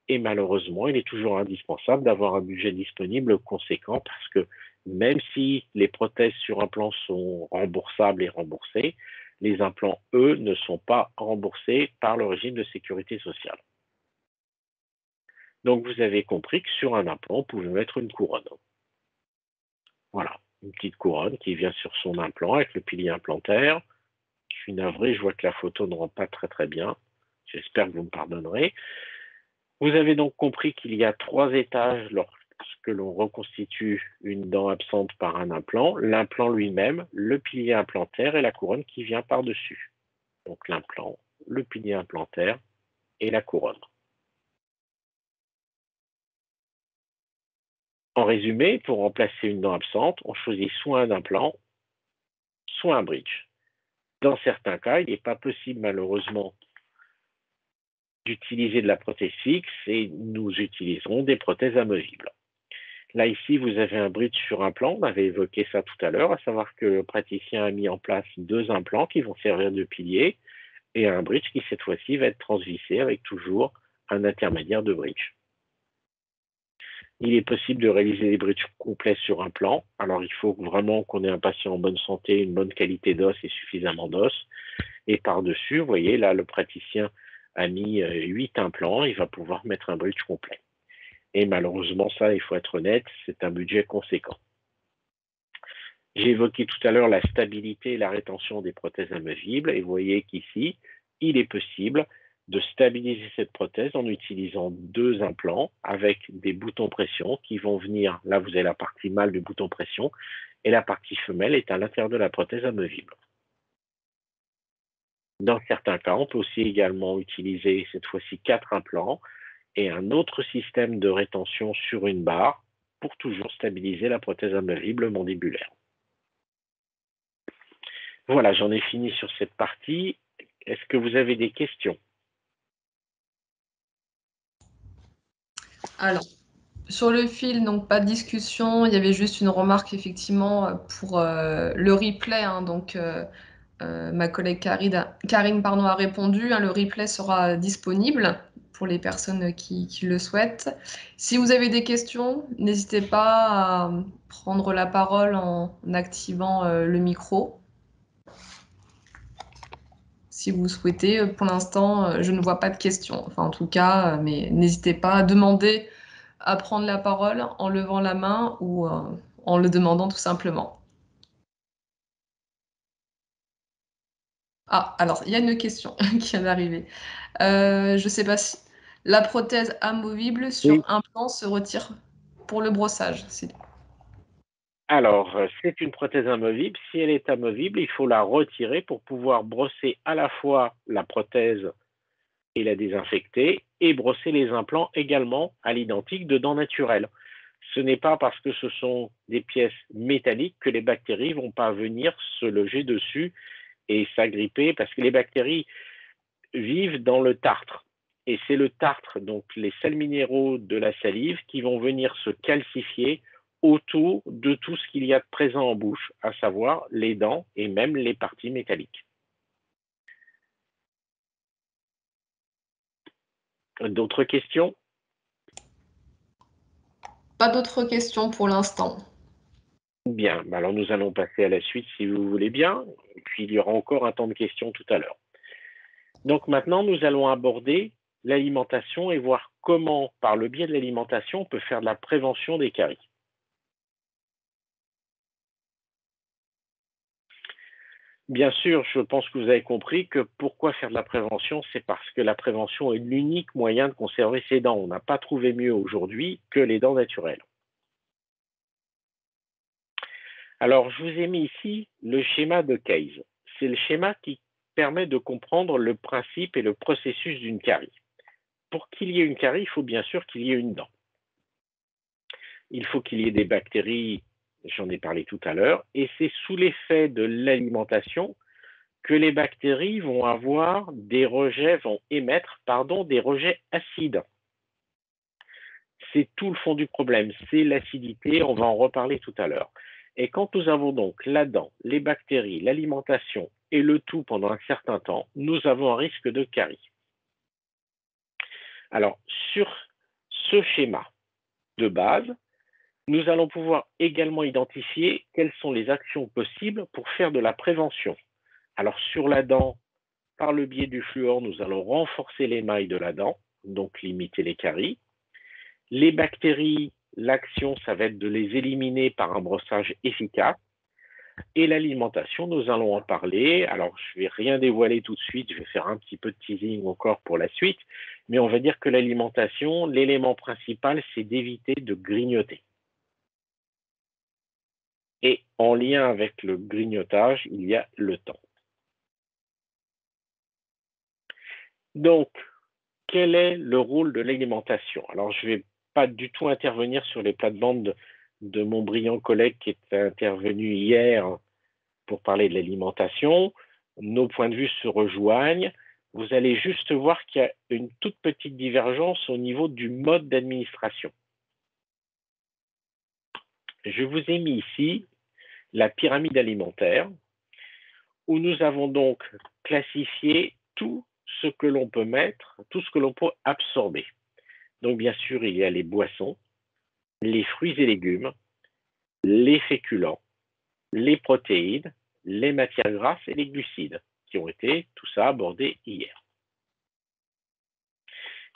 Et malheureusement, il est toujours indispensable d'avoir un budget disponible conséquent parce que même si les prothèses sur implant sont remboursables et remboursées, les implants, eux, ne sont pas remboursés par le régime de sécurité sociale. Donc, vous avez compris que sur un implant, on pouvait mettre une couronne. Voilà, une petite couronne qui vient sur son implant avec le pilier implantaire. Je suis navré, je vois que la photo ne rend pas très bien. J'espère que vous me pardonnerez. Vous avez donc compris qu'il y a 3 étages lorsque l'on reconstitue une dent absente par un implant, l'implant lui-même, le pilier implantaire et la couronne qui vient par-dessus. Donc l'implant, le pilier implantaire et la couronne. En résumé, pour remplacer une dent absente, on choisit soit un implant, soit un bridge. Dans certains cas, il n'est pas possible malheureusement d'utiliser de la prothèse fixe et nous utiliserons des prothèses amovibles. Là, ici, vous avez un bridge sur implant. On avait évoqué ça tout à l'heure, à savoir que le praticien a mis en place 2 implants qui vont servir de pilier et un bridge qui, cette fois-ci, va être transvissé avec toujours un intermédiaire de bridge. Il est possible de réaliser des bridges complets sur implant. Alors, il faut vraiment qu'on ait un patient en bonne santé, une bonne qualité d'os et suffisamment d'os. Et par-dessus, vous voyez, là, le praticien a mis 8 implants. Il va pouvoir mettre un bridge complet. Et malheureusement, ça, il faut être honnête, c'est un budget conséquent. J'ai évoqué tout à l'heure la stabilité et la rétention des prothèses amovibles. Et vous voyez qu'ici, il est possible de stabiliser cette prothèse en utilisant 2 implants avec des boutons pression qui vont venir, là vous avez la partie mâle du bouton pression, et la partie femelle est à l'intérieur de la prothèse amovible. Dans certains cas, on peut aussi également utiliser cette fois-ci 4 implants et un autre système de rétention sur une barre pour toujours stabiliser la prothèse amovible mandibulaire. Voilà, j'en ai fini sur cette partie. Est-ce que vous avez des questions? Alors, sur le fil, donc pas de discussion, il y avait juste une remarque effectivement pour le replay. Hein, donc, ma collègue Karine pardon, a répondu. Hein, le replay sera disponible pour les personnes qui le souhaitent. Si vous avez des questions, n'hésitez pas à prendre la parole en activant le micro. Si vous souhaitez, pour l'instant, je ne vois pas de questions. Enfin, en tout cas, mais n'hésitez pas à demander à prendre la parole en levant la main ou en le demandant tout simplement. Ah, alors, il y a une question qui vient d'arriver. Je ne sais pas si la prothèse amovible Oui. sur implant se retire pour le brossage. Alors, c'est une prothèse amovible. Si elle est amovible, il faut la retirer pour pouvoir brosser à la fois la prothèse et la désinfecter et brosser les implants également à l'identique de dents naturelles. Ce n'est pas parce que ce sont des pièces métalliques que les bactéries ne vont pas venir se loger dessus et s'agripper parce que les bactéries vivent dans le tartre. Et c'est le tartre, donc les sels minéraux de la salive, qui vont venir se calcifier autour de tout ce qu'il y a de présent en bouche, à savoir les dents et même les parties métalliques. D'autres questions? Pas d'autres questions pour l'instant. Bien, alors nous allons passer à la suite si vous voulez bien, et puis il y aura encore un temps de questions tout à l'heure. Donc maintenant, nous allons aborder l'alimentation et voir comment, par le biais de l'alimentation, on peut faire de la prévention des caries. Bien sûr, je pense que vous avez compris que pourquoi faire de la prévention, c'est parce que la prévention est l'unique moyen de conserver ses dents. On n'a pas trouvé mieux aujourd'hui que les dents naturelles. Alors, je vous ai mis ici le schéma de Case. C'est le schéma qui permet de comprendre le principe et le processus d'une carie. Pour qu'il y ait une carie, il faut bien sûr qu'il y ait une dent. Il faut qu'il y ait des bactéries, j'en ai parlé tout à l'heure, et c'est sous l'effet de l'alimentation que les bactéries vont avoir des rejets, vont émettre, pardon, des rejets acides. C'est tout le fond du problème, c'est l'acidité, on va en reparler tout à l'heure. Et quand nous avons donc là-dedans les bactéries, l'alimentation et le tout pendant un certain temps, nous avons un risque de carie. Alors, sur ce schéma de base, nous allons pouvoir également identifier quelles sont les actions possibles pour faire de la prévention. Alors, sur la dent, par le biais du fluor, nous allons renforcer l'émail de la dent, donc limiter les caries. Les bactéries, l'action, ça va être de les éliminer par un brossage efficace. Et l'alimentation, nous allons en parler. Alors, je ne vais rien dévoiler tout de suite, je vais faire un petit peu de teasing encore pour la suite, mais on va dire que l'alimentation, l'élément principal, c'est d'éviter de grignoter. Et en lien avec le grignotage, il y a le temps. Donc, quel est le rôle de l'alimentation? Alors, je ne vais pas du tout intervenir sur les plates-bandes de mon brillant collègue qui est intervenu hier pour parler de l'alimentation. Nos points de vue se rejoignent. Vous allez juste voir qu'il y a une toute petite divergence au niveau du mode d'administration. Je vous ai mis ici la pyramide alimentaire où nous avons donc classifié tout ce que l'on peut mettre, tout ce que l'on peut absorber. Donc bien sûr, il y a les boissons, les fruits et légumes, les féculents, les protéines, les matières grasses et les glucides, qui ont été tout ça abordés hier.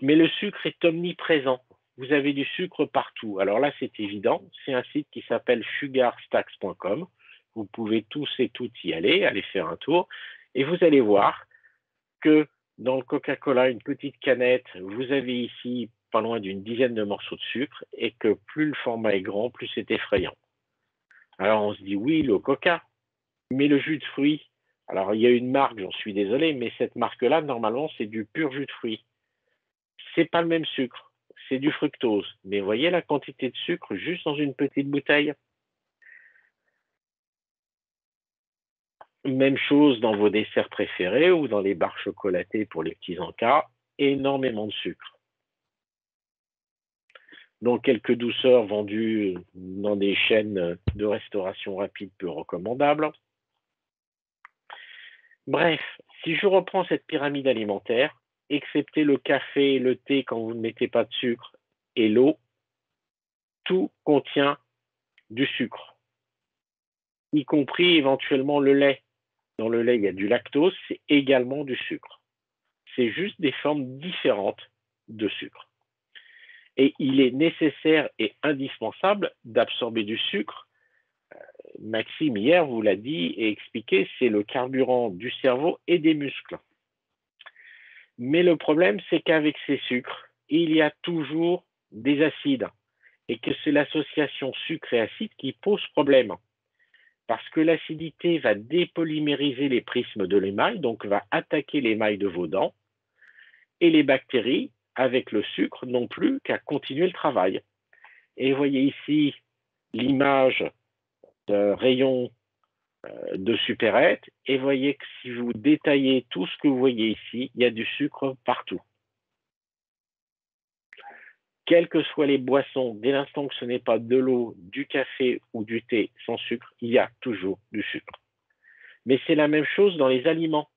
Mais le sucre est omniprésent. Vous avez du sucre partout. Alors là, c'est évident. C'est un site qui s'appelle sugarstacks.com. Vous pouvez tous et toutes y aller faire un tour. Et vous allez voir que dans le Coca-Cola, une petite canette, vous avez ici pas loin d'une dizaine de morceaux de sucre et que plus le format est grand, plus c'est effrayant. Alors on se dit oui, le Coca, mais le jus de fruits. Alors il y a une marque, j'en suis désolé, mais cette marque-là, normalement, c'est du pur jus de fruits. C'est pas le même sucre, c'est du fructose. Mais voyez la quantité de sucre juste dans une petite bouteille. Même chose dans vos desserts préférés ou dans les barres chocolatées pour les petits encas, énormément de sucre. Donc quelques douceurs vendues dans des chaînes de restauration rapide peu recommandables. Bref, si je reprends cette pyramide alimentaire, excepté le café et le thé quand vous ne mettez pas de sucre et l'eau, tout contient du sucre, y compris éventuellement le lait. Dans le lait, il y a du lactose, c'est également du sucre. C'est juste des formes différentes de sucre. Et il est nécessaire et indispensable d'absorber du sucre. Maxime, hier, vous l'a dit et expliqué, c'est le carburant du cerveau et des muscles. Mais le problème, c'est qu'avec ces sucres, il y a toujours des acides et que c'est l'association sucre et acide qui pose problème. Parce que l'acidité va dépolymériser les prismes de l'émail, donc va attaquer l'émail de vos dents, et les bactéries, avec le sucre, n'ont plus qu'à continuer le travail. Et vous voyez ici l'image d'un rayon de supérette, et vous voyez que si vous détaillez tout ce que vous voyez ici, il y a du sucre partout. Quelles que soient les boissons, dès l'instant que ce n'est pas de l'eau, du café ou du thé sans sucre, il y a toujours du sucre. Mais c'est la même chose dans les aliments.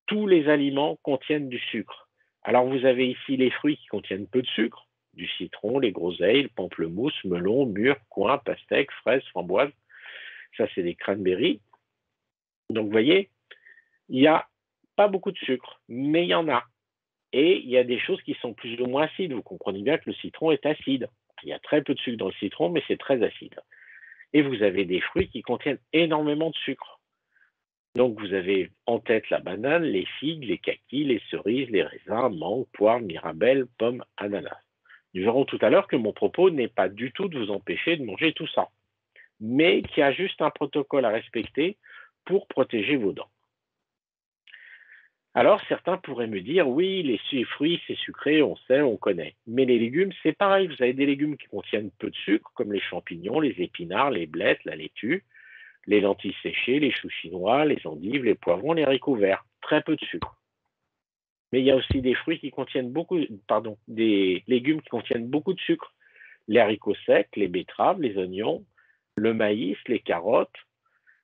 Tous les aliments contiennent du sucre. Alors vous avez ici les fruits qui contiennent peu de sucre, du citron, les groseilles, le pamplemousse, melon, mûre, coing, pastèque, fraise, framboise. Ça, c'est des cranberries. Donc vous voyez, il n'y a pas beaucoup de sucre, mais il y en a. Et il y a des choses qui sont plus ou moins acides. Vous comprenez bien que le citron est acide. Il y a très peu de sucre dans le citron, mais c'est très acide. Et vous avez des fruits qui contiennent énormément de sucre. Donc vous avez en tête la banane, les figues, les kakis, les cerises, les raisins, mangues, poires, mirabelles, pommes, ananas. Nous verrons tout à l'heure que mon propos n'est pas du tout de vous empêcher de manger tout ça, mais qu'il y a juste un protocole à respecter pour protéger vos dents. Alors certains pourraient me dire, oui, les fruits, c'est sucré, on sait, on connaît. Mais les légumes, c'est pareil. Vous avez des légumes qui contiennent peu de sucre, comme les champignons, les épinards, les blettes, la laitue. les lentilles séchées, les choux chinois, les endives, les poivrons, les haricots verts. Très peu de sucre. Mais il y a aussi des fruits qui contiennent des légumes qui contiennent beaucoup de sucre. Les haricots secs, les betteraves, les oignons, le maïs, les carottes,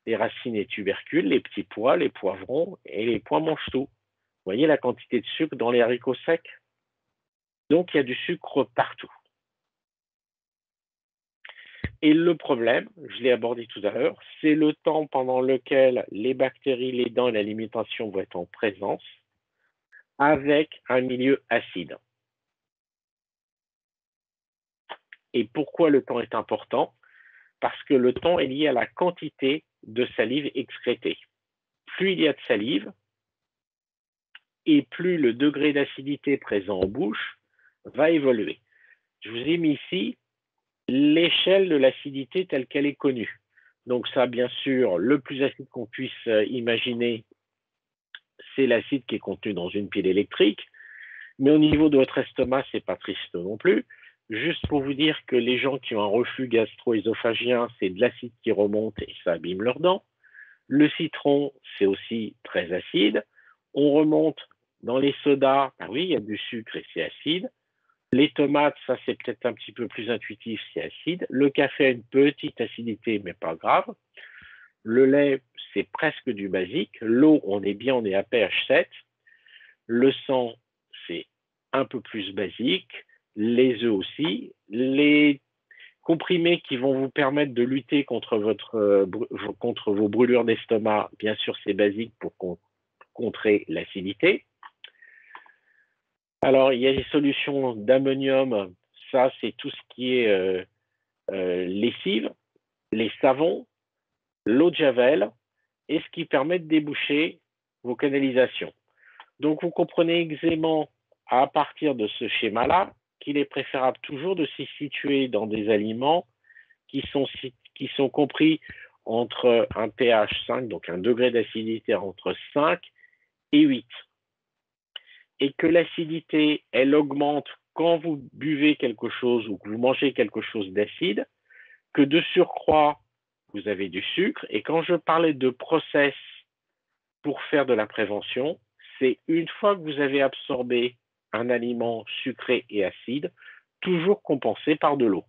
les racines et tubercules, les petits pois, les poivrons et les pois mange-tout. Vous voyez la quantité de sucre dans les haricots secs? Donc, il y a du sucre partout. Et le problème, je l'ai abordé tout à l'heure, c'est le temps pendant lequel les bactéries, les dents et l'alimentation vont être en présence avec un milieu acide. Et pourquoi le temps est important? Parce que le temps est lié à la quantité de salive excrétée. Plus il y a de salive, et plus le degré d'acidité présent en bouche va évoluer. Je vous ai mis ici l'échelle de l'acidité telle qu'elle est connue. Donc ça, bien sûr, le plus acide qu'on puisse imaginer, c'est l'acide qui est contenu dans une pile électrique. Mais au niveau de votre estomac, c'est pas triste non plus. Juste pour vous dire que les gens qui ont un reflux gastro-œsophagien, c'est de l'acide qui remonte et ça abîme leurs dents. Le citron, c'est aussi très acide. On remonte dans les sodas, ah oui, il y a du sucre et c'est acide. Les tomates, ça c'est peut-être un petit peu plus intuitif, c'est acide. Le café a une petite acidité, mais pas grave. Le lait, c'est presque du basique. L'eau, on est bien, on est à pH 7. Le sang, c'est un peu plus basique. Les œufs aussi. Les comprimés qui vont vous permettre de lutter contre vos brûlures d'estomac, bien sûr, c'est basique pour contrer l'acidité. Alors, il y a des solutions d'ammonium. Ça, c'est tout ce qui est lessive, les savons, l'eau de javel, et ce qui permet de déboucher vos canalisations. Donc, vous comprenez aisément, à partir de ce schéma-là, qu'il est préférable toujours de s'y situer dans des aliments qui sont compris entre un pH 5, donc un degré d'acidité entre 5 et 8. Et que l'acidité, elle augmente quand vous buvez quelque chose ou que vous mangez quelque chose d'acide, que de surcroît, vous avez du sucre. Et quand je parlais de process pour faire de la prévention, c'est une fois que vous avez absorbé un aliment sucré et acide, toujours compensé par de l'eau.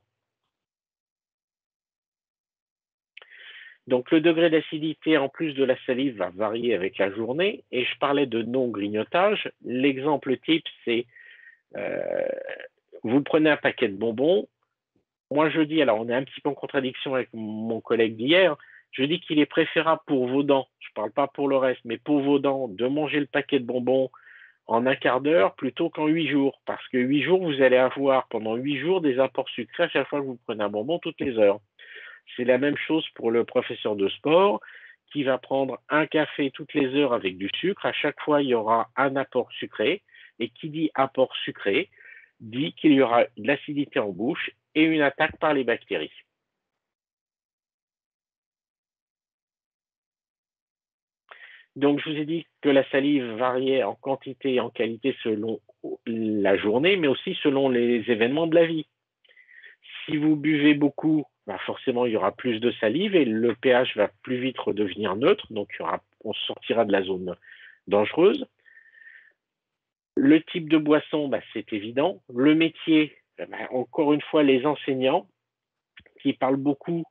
Donc le degré d'acidité en plus de la salive va varier avec la journée et je parlais de non-grignotage. L'exemple type, c'est vous prenez un paquet de bonbons. Moi je dis, alors on est un petit peu en contradiction avec mon collègue d'hier, je dis qu'il est préférable pour vos dents, je ne parle pas pour le reste, mais pour vos dents, de manger le paquet de bonbons en un quart d'heure plutôt qu'en 8 jours. Parce que 8 jours, vous allez avoir pendant 8 jours des apports sucrés à chaque fois que vous prenez un bonbon toutes les heures. C'est la même chose pour le professeur de sport qui va prendre un café toutes les heures avec du sucre. À chaque fois, il y aura un apport sucré. Et qui dit apport sucré dit qu'il y aura de l'acidité en bouche et une attaque par les bactéries. Donc, je vous ai dit que la salive variait en quantité et en qualité selon la journée, mais aussi selon les événements de la vie. Si vous buvez beaucoup, bah forcément, il y aura plus de salive et le pH va plus vite redevenir neutre, donc on sortira de la zone dangereuse. Le type de boisson, bah, c'est évident. Le métier, bah, encore une fois, les enseignants qui parlent beaucoup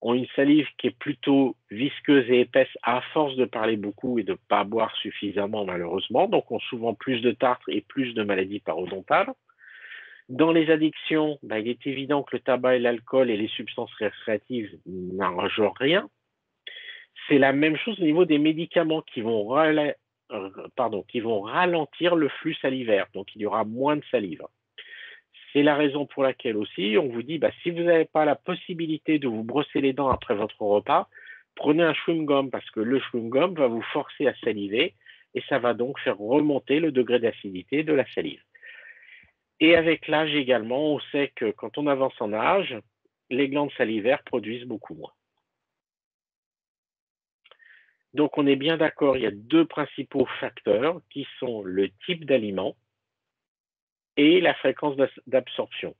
ont une salive qui est plutôt visqueuse et épaisse à force de parler beaucoup et de ne pas boire suffisamment malheureusement, donc ont souvent plus de tartre et plus de maladies parodontales. Dans les addictions, bah, il est évident que le tabac et l'alcool et les substances récréatives n'arrangent rien. C'est la même chose au niveau des médicaments qui vont ralentir le flux salivaire, donc il y aura moins de salive. C'est la raison pour laquelle aussi on vous dit, bah, si vous n'avez pas la possibilité de vous brosser les dents après votre repas, prenez un chewing-gum parce que le chewing-gum va vous forcer à saliver et ça va donc faire remonter le degré d'acidité de la salive. Et avec l'âge également, on sait que quand on avance en âge, les glandes salivaires produisent beaucoup moins. Donc on est bien d'accord, il y a deux principaux facteurs qui sont le type d'aliment et la fréquence d'absorption.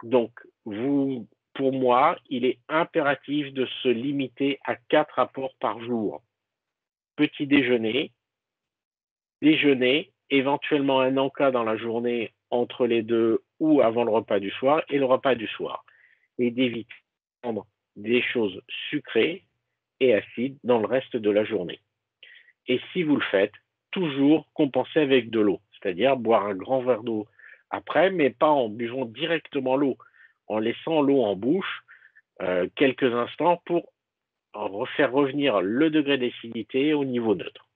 Donc vous pour moi, il est impératif de se limiter à 4 apports par jour. Petit déjeuner, déjeuner, éventuellement un encas dans la journée entre les deux ou avant le repas du soir et le repas du soir. Et d'éviter de prendre des choses sucrées et acides dans le reste de la journée. Et si vous le faites, toujours compenser avec de l'eau, c'est-à-dire boire un grand verre d'eau après, mais pas en buvant directement l'eau, en laissant l'eau en bouche quelques instants pour faire revenir le degré d'acidité au niveau neutre.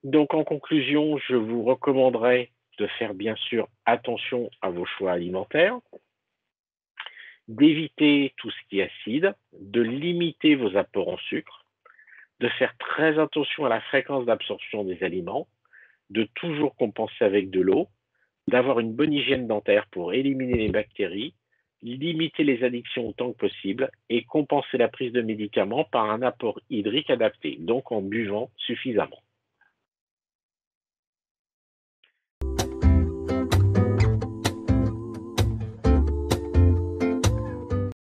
Donc en conclusion, je vous recommanderais de faire bien sûr attention à vos choix alimentaires, d'éviter tout ce qui est acide, de limiter vos apports en sucre, de faire très attention à la fréquence d'absorption des aliments, de toujours compenser avec de l'eau, d'avoir une bonne hygiène dentaire pour éliminer les bactéries, limiter les addictions autant que possible et compenser la prise de médicaments par un apport hydrique adapté, donc en buvant suffisamment.